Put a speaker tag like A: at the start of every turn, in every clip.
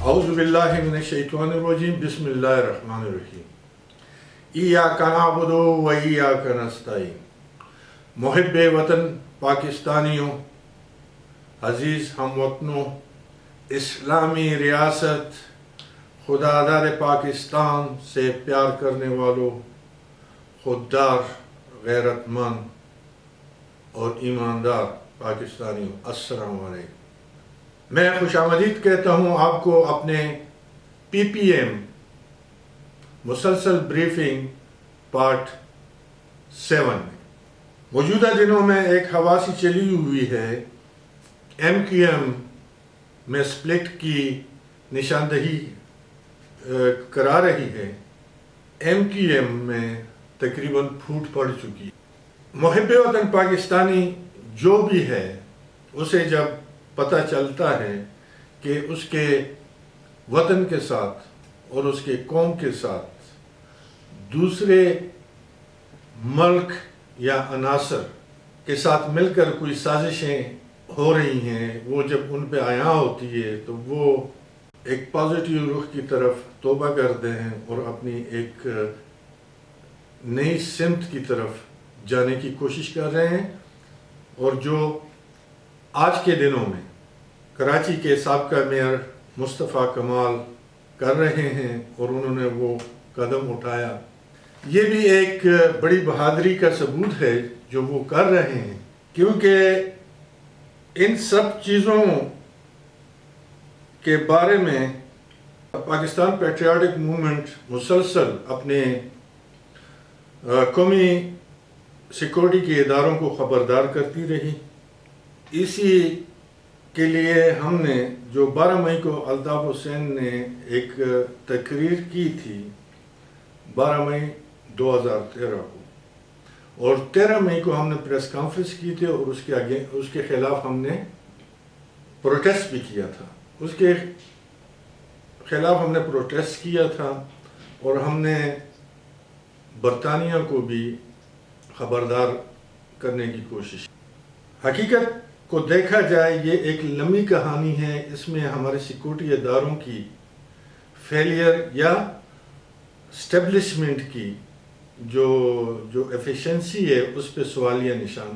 A: اعوذ باللہ من الشیطان الرجیم بسم اللہ الرحمن الرحیم ایاک نعبد و ایاک نستعین۔ محب وطن پاکستانیوں، عزیز ہم وطنوں، اسلامی ریاست خدادار پاکستان سے پیار کرنے والوں، خوددار، غیرت مند اور ایماندار پاکستانیوں، السلام علیکم۔ میں خوش آمدید کہتا ہوں آپ کو اپنے پی پی ایم مسلسل بریفنگ پارٹ 7 میں۔ موجودہ دنوں میں ایک ہوا سی چلی ہوئی ہے، ایم کیو ایم میں سپلٹ کی نشاندہی کرا رہی ہے۔ ایم کیو ایم میں تقریباً پھوٹ پڑ چکی۔ محب وطن پاکستانی جو بھی ہے، اسے جب پتہ چلتا ہے کہ اس کے وطن کے ساتھ اور اس کے قوم کے ساتھ دوسرے ملک یا عناصر کے ساتھ مل کر کوئی سازشیں ہو رہی ہیں، وہ جب ان پہ عیاں ہوتی ہے تو وہ ایک پازیٹیو رخ کی طرف توبہ کرتے ہیں اور اپنی ایک نئی سمت کی طرف جانے کی کوشش کر رہے ہیں، اور جو آج کے دنوں میں کراچی کے سابقہ میئر مصطفیٰ کمال کر رہے ہیں اور انہوں نے وہ قدم اٹھایا، یہ بھی ایک بڑی بہادری کا ثبوت ہے جو وہ کر رہے ہیں، کیونکہ ان سب چیزوں کے بارے میں پاکستان پیٹریاٹک موومنٹ مسلسل اپنے قومی سیکورٹی کے اداروں کو خبردار کرتی رہی۔ اسی کے لیے ہم نے جو 12 مئی کو الطاف حسین نے ایک تقریر کی تھی، 12 مئی 2013 کو، اور 13 مئی کو ہم نے پریس کانفرنس کی تھی اور اس کے خلاف ہم نے پروٹیسٹ بھی کیا تھا۔ اس کے خلاف ہم نے پروٹیسٹ کیا تھا اور ہم نے برطانیہ کو بھی خبردار کرنے کی کوشش کی۔ حقیقت کو دیکھا جائے یہ ایک لمبی کہانی ہے، اس میں ہمارے سیکورٹی اداروں کی فیلئر یا اسٹیبلشمنٹ کی جو ایفیشنسی ہے اس پہ سوالیہ نشان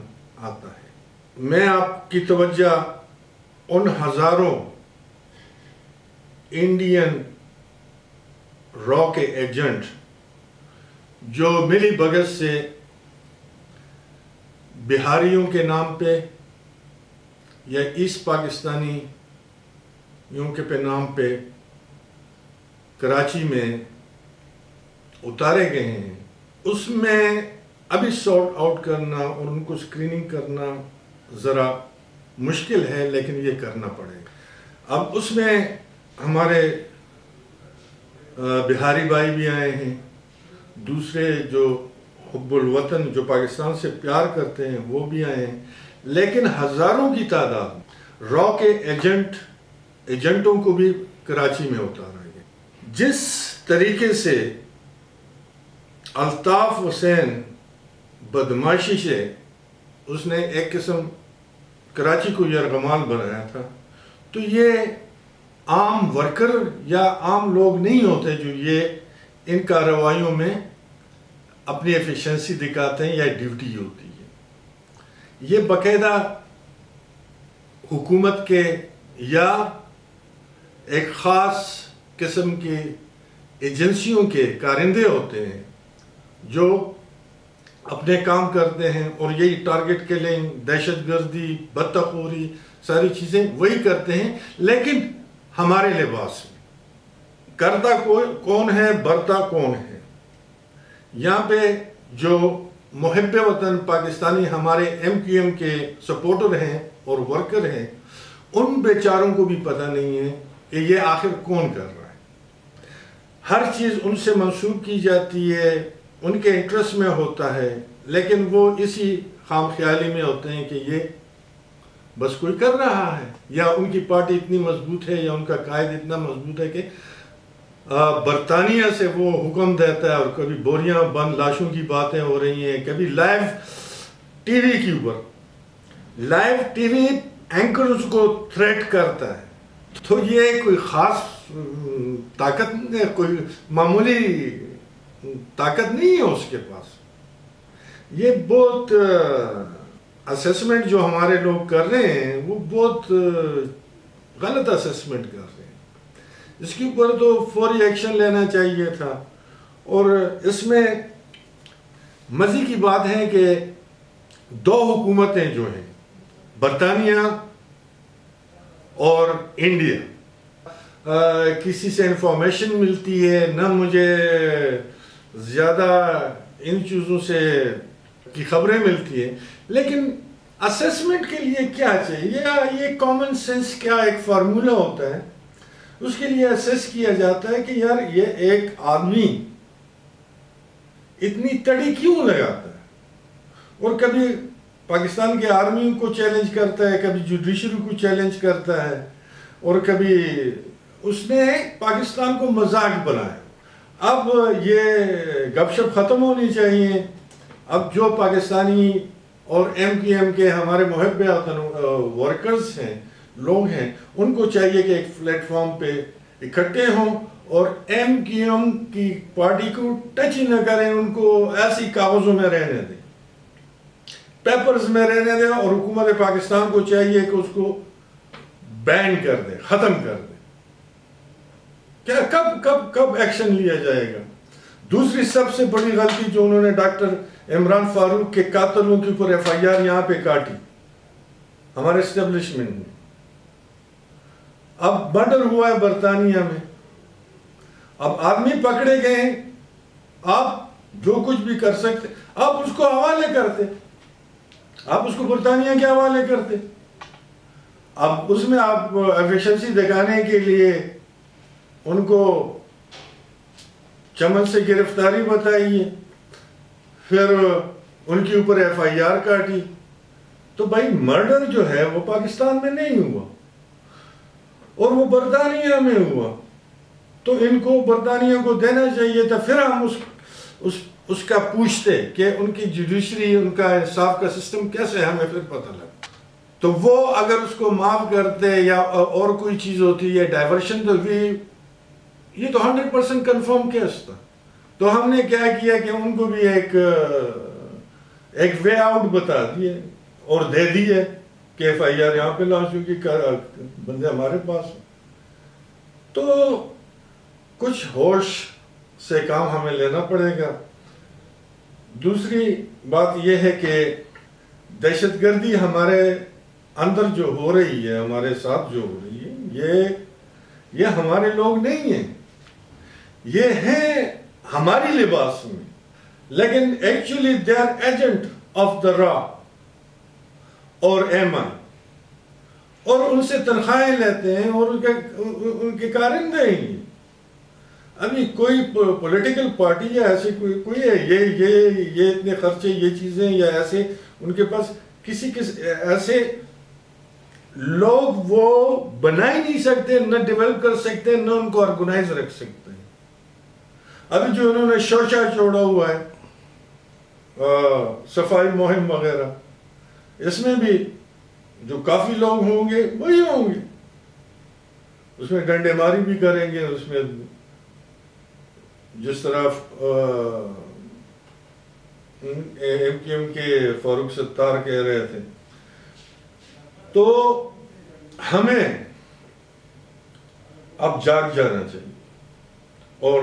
A: آتا ہے۔ میں آپ کی توجہ ان ہزاروں انڈین را کے ایجنٹ جو ملی بھگت سے بہاریوں کے نام پہ یا ایسٹ پاکستانی کے نام پہ کراچی میں اتارے گئے ہیں، اس میں ابھی سارٹ آؤٹ کرنا اور ان کو اسکریننگ کرنا ذرا مشکل ہے، لیکن یہ کرنا پڑے گا۔ اب اس میں ہمارے بہاری بھائی بھی آئے ہیں، دوسرے جو حب الوطن جو پاکستان سے پیار کرتے ہیں وہ بھی آئے ہیں، لیکن ہزاروں کی تعداد را کے ایجنٹوں کو بھی کراچی میں اتارا گیا۔ جس طریقے سے الطاف حسین بدماشی سے اس نے ایک قسم کراچی کو یرغمال بنایا تھا، تو یہ عام ورکر یا عام لوگ نہیں ہوتے جو یہ ان کارروائیوں میں اپنی ایفیشنسی دکھاتے ہیں یا ڈیوٹی ہوتی ہے۔ یہ باقاعدہ حکومت کے یا ایک خاص قسم کی ایجنسیوں کے کارندے ہوتے ہیں جو اپنے کام کرتے ہیں، اور یہی ٹارگٹ کلنگ، دہشت گردی، بدتخوری، ساری چیزیں وہی کرتے ہیں، لیکن ہمارے لباس میں کرتا کون ہے، برتا کون ہے۔ یہاں پہ جو محب وطن پاکستانی ہمارے ایم کیو ایم کے سپورٹر ہیں اور ورکر ہیں، ان بیچاروں کو بھی پتہ نہیں ہے کہ یہ آخر کون کر رہا ہے۔ ہر چیز ان سے منسوب کی جاتی ہے، ان کے انٹرسٹ میں ہوتا ہے، لیکن وہ اسی خام خیالی میں ہوتے ہیں کہ یہ بس کوئی کر رہا ہے، یا ان کی پارٹی اتنی مضبوط ہے یا ان کا قائد اتنا مضبوط ہے کہ برطانیہ سے وہ حکم دیتا ہے، اور کبھی بوریاں بند لاشوں کی باتیں ہو رہی ہیں، کبھی لائیو ٹی وی کے اوپر لائیو ٹی وی اینکرز کو تھریٹ کرتا ہے۔ تو یہ کوئی خاص طاقت کوئی معمولی طاقت نہیں ہے اس کے پاس. یہ بہت اسیسمنٹ جو ہمارے لوگ کر رہے ہیں وہ بہت غلط اسیسمنٹ کر رہے ہیں. اس کے اوپر تو فوری ایکشن لینا چاہیے تھا. اور اس میں مزے کی بات ہے کہ دو حکومتیں جو ہیں برطانیہ اور انڈیا, کسی سے انفارمیشن ملتی ہے نہ مجھے زیادہ ان چیزوں سے کی خبریں ملتی ہیں, لیکن اسیسمنٹ کے لیے کیا چاہیے, یہ کامن سینس کیا ایک فارمولا ہوتا ہے, اس کے لیے اسیس کیا جاتا ہے کہ یار یہ ایک آدمی اتنی تڑی کیوں لگاتا ہے, اور کبھی پاکستان کے آرمی کو چیلنج کرتا ہے, کبھی جوڈیشری کو چیلنج کرتا ہے, اور کبھی اس نے پاکستان کو مذاق بنایا. اب یہ گپ شپ ختم ہونی چاہیے. اب جو پاکستانی اور MQM کے ہمارے محب وطن ورکرز ہیں, لوگ ہیں, ان کو چاہیے کہ ایک پلیٹ فارم پہ اکٹھے ہوں اور MQM کی پارٹی کو ٹچ ہی نہ کریں, ان کو ایسی کاغذوں میں رہنے دیں, پیپرز میں رہنے دیں, اور حکومت پاکستان کو چاہیے کہ اس کو بین کر دے, ختم کر دے. کیا کب ایکشن لیا جائے گا؟ دوسری سب سے بڑی غلطی جو انہوں نے ڈاکٹر عمران فاروق کے قاتلوں کے اوپر FIR یہاں پہ کاٹی ہمارے اسٹیبلشمنٹ میں. اب مرڈر ہوا ہے برطانیہ میں, اب آدمی پکڑے گئے, آپ جو کچھ بھی کر سکتے آپ اس کو حوالے کرتے, آپ اس کو برطانیہ کے حوالے کرتے. اب اس میں آپ ایفیشنسی دکھانے کے لیے ان کو چمن سے گرفتاری بتائیے, پھر ان کے اوپر FIR کاٹی. تو بھائی مرڈر جو ہے وہ پاکستان میں نہیں ہوا اور وہ برطانیہ میں ہوا, تو ان کو برطانیہ کو دینا چاہیے تھا. پھر ہم اس کا پوچھتے کہ ان کی جوڈیشری, ان کا انصاف کا سسٹم کیسے, ہمیں پھر پتہ لگا. تو وہ اگر اس کو معاف کرتے یا اور کوئی چیز ہوتی ہے ڈائیورشن, تو یہ تو 100% کنفرم کیس تھا. تو ہم نے کیا کیا کہ ان کو بھی ایک وے آؤٹ بتا دیے اور دے دیے کہ FIR یہاں پہ لانچ ہوگی, بندے ہمارے پاس. تو کچھ ہوش سے کام ہمیں لینا پڑے گا. دوسری بات یہ ہے کہ دہشت گردی ہمارے اندر جو ہو رہی ہے, ہمارے ساتھ جو ہو رہی ہے, یہ ہمارے لوگ نہیں ہیں, یہ ہیں ہماری لباس میں, لیکن actually they are agent of the را اور MI, اور ان سے تنخواہیں لیتے ہیں اور ان کے کارندے ہیں. ابھی کوئی پولیٹیکل پارٹی یا ایسے کوئی ہے یہ اتنے خرچے, یہ چیزیں, یا ایسے ان کے پاس کسی ایسے لوگ وہ بنا ہی نہیں سکتے, نہ ڈیولپ کر سکتے, نہ ان کو آرگنائز رکھ سکتے ہیں. ابھی جو انہوں نے شوشا چھوڑا ہوا ہے, صفائی مہم وغیرہ, اس میں بھی جو کافی لوگ ہوں گے وہی ہوں گے, اس میں ڈنڈے ماری بھی کریں گے. اس میں جس طرح MQM کے فاروق ستار کہہ رہے تھے, تو ہمیں اب جاگ جانا چاہیے. اور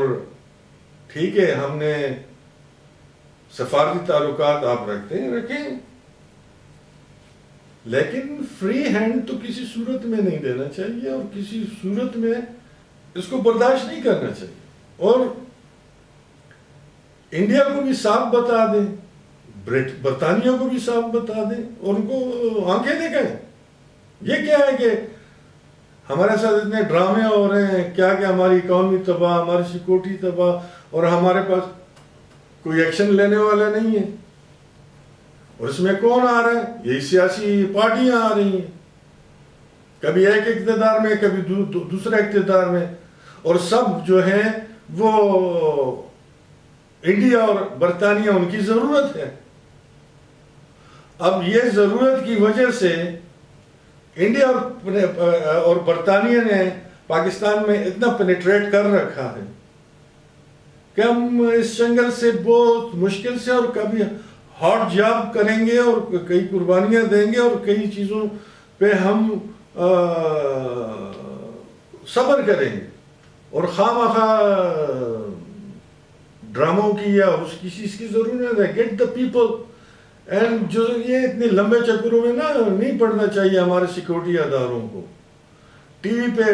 A: ٹھیک ہے, ہم نے سفارتی تعلقات آپ رکھتے ہیں, رکھیں, لیکن فری ہینڈ تو کسی صورت میں نہیں دینا چاہیے, اور کسی صورت میں اس کو برداشت نہیں کرنا چاہیے. اور انڈیا کو بھی صاف بتا دیں, برطانیہ کو بھی صاف بتا دیں, اور ان کو آنکھیں دکھائیں. یہ کیا ہے کہ ہمارے ساتھ اتنے ڈرامے ہو رہے ہیں, کیا کہ ہماری اکانومی تباہ, ہماری سیکورٹی تباہ, اور ہمارے پاس کوئی ایکشن لینے والا نہیں ہے. اور اس میں کون آ رہا ہے؟ یہی سیاسی پارٹیاں آ رہی ہیں, کبھی ایک اقتدار میں, کبھی دوسرے اقتدار میں, اور سب جو ہیں وہ انڈیا اور برطانیہ ان کی ضرورت ہے. اب یہ ضرورت کی وجہ سے انڈیا اور برطانیہ نے پاکستان میں اتنا پینیٹریٹ کر رکھا ہے کہ ہم اس جنگل سے بہت مشکل سے اور کبھی ہارڈ جاب کریں گے اور کئی قربانیاں دیں گے اور کئی چیزوں پہ ہم صبر کریں گے، اور خواہ ڈراموں کی یا اس کی چیز کی ضرورت ہے. Get the people. اینڈ جو یہ اتنے لمبے چکروں میں نہیں پڑنا چاہیے ہمارے سیکورٹی اداروں کو. ٹی وی پہ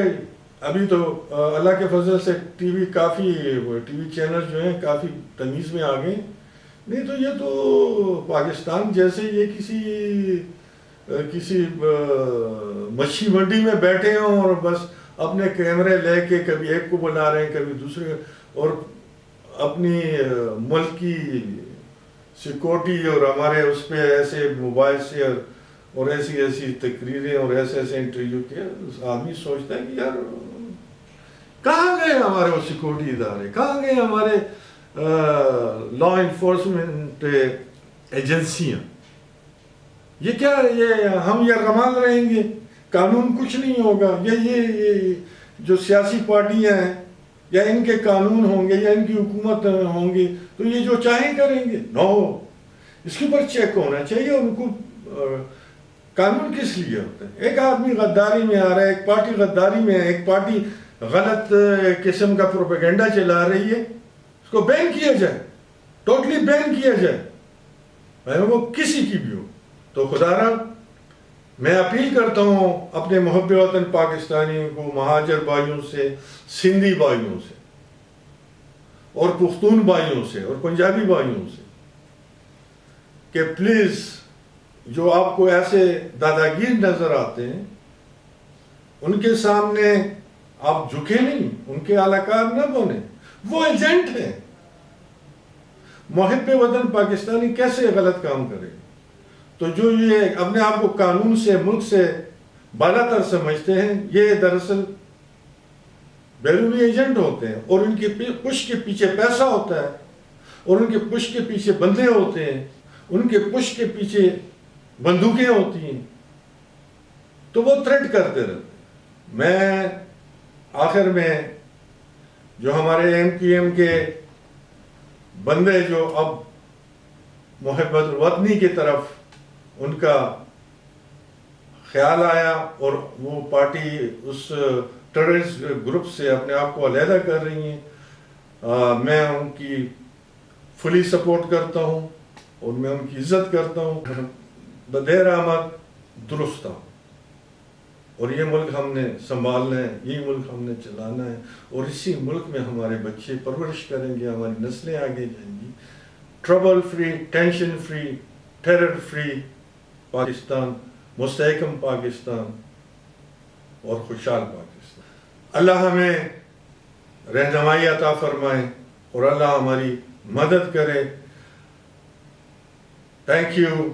A: ابھی تو اللہ کے فضل سے ٹی وی چینل جو ہیں کافی تمیز میں آ گئے. نہیں تو یہ تو پاکستان جیسے یہ کسی مچھی منڈی میں بیٹھے ہوں اور بس اپنے کیمرے لے کے کبھی ایک کو بنا رہے ہیں کبھی دوسرے، اور اپنی ملک کی سیکورٹی اور ہمارے اس پہ ایسے موبائل سے اور ایسی تقریریں اور ایسے انٹرویو کیا. آدمی سوچتا ہے کہ یار کہاں گئے ہمارے وہ سیکورٹی ادارے، کہاں گئے ہمارے لا انفورسمنٹ ایجنسیاں. یہ کیا ہم یرغمال رہیں گے، قانون کچھ نہیں ہوگا، یہ جو سیاسی پارٹیاں ہیں یا ان کے قانون ہوں گے یا ان کی حکومت ہوں گی تو یہ جو چاہیں کریں گے. نو، اس کے اوپر چیک ہونا چاہیے. ان کو قانون کس لیے ہوتا ہے؟ ایک آدمی غداری میں آ رہا ہے، ایک پارٹی غداری میں ہے، ایک پارٹی غلط قسم کا پروپیگنڈا چلا رہی ہے، اس کو بین کیا جائے، ٹوٹلی بین کیا جائے، وہ کسی کی بھی ہو. تو خدا را میں اپیل کرتا ہوں اپنے محب وطن پاکستانیوں کو، مہاجر بھائیوں سے، سندھی بھائیوں سے اور پختون بھائیوں سے اور پنجابی بھائیوں سے کہ پلیز جو آپ کو ایسے داداگیر نظر آتے ہیں ان کے سامنے آپ جھکے نہیں، ان کے اعلیکار نہ بنے. وہ ایجنٹ ہیں. محب وطن پاکستانی کیسے غلط کام کرے؟ تو جو یہ اپنے آپ کو قانون سے، ملک سے بالا تر سمجھتے ہیں، یہ دراصل بیرونی ایجنٹ ہوتے ہیں، اور ان کی پشت کے پیچھے پیسہ ہوتا ہے، اور ان کے پشت کے پیچھے بندے ہوتے ہیں، ان کے پشت کے پیچھے بندوقیں ہوتی ہیں. تو وہ تھریٹ کرتے رہتے ہیں. میں آخر میں جو ہمارے MQM کے بندے جو اب محبت الوطنی کی طرف ان کا خیال آیا اور وہ پارٹی اس ٹیررسٹ گروپ سے اپنے آپ کو علیحدہ کر رہی ہیں، میں ان کی فلی سپورٹ کرتا ہوں اور میں ان کی عزت کرتا ہوں. بدیر آمد درست ہوں، اور یہ ملک ہم نے سنبھالنا ہے، یہی ملک ہم نے چلانا ہے، اور اسی ملک میں ہمارے بچے پرورش کریں گے، ہماری نسلیں آگے جائیں گی. Trouble free, tension free, terror free Pakistan, مستحکم پاکستان اور خوشحال پاکستان. اللہ ہمیں رہنمائی عطا فرمائے اور اللہ ہماری مدد کرے. تھینک یو،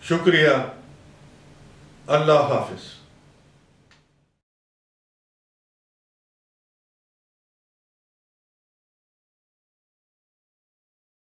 A: شکریہ، اللہ حافظ.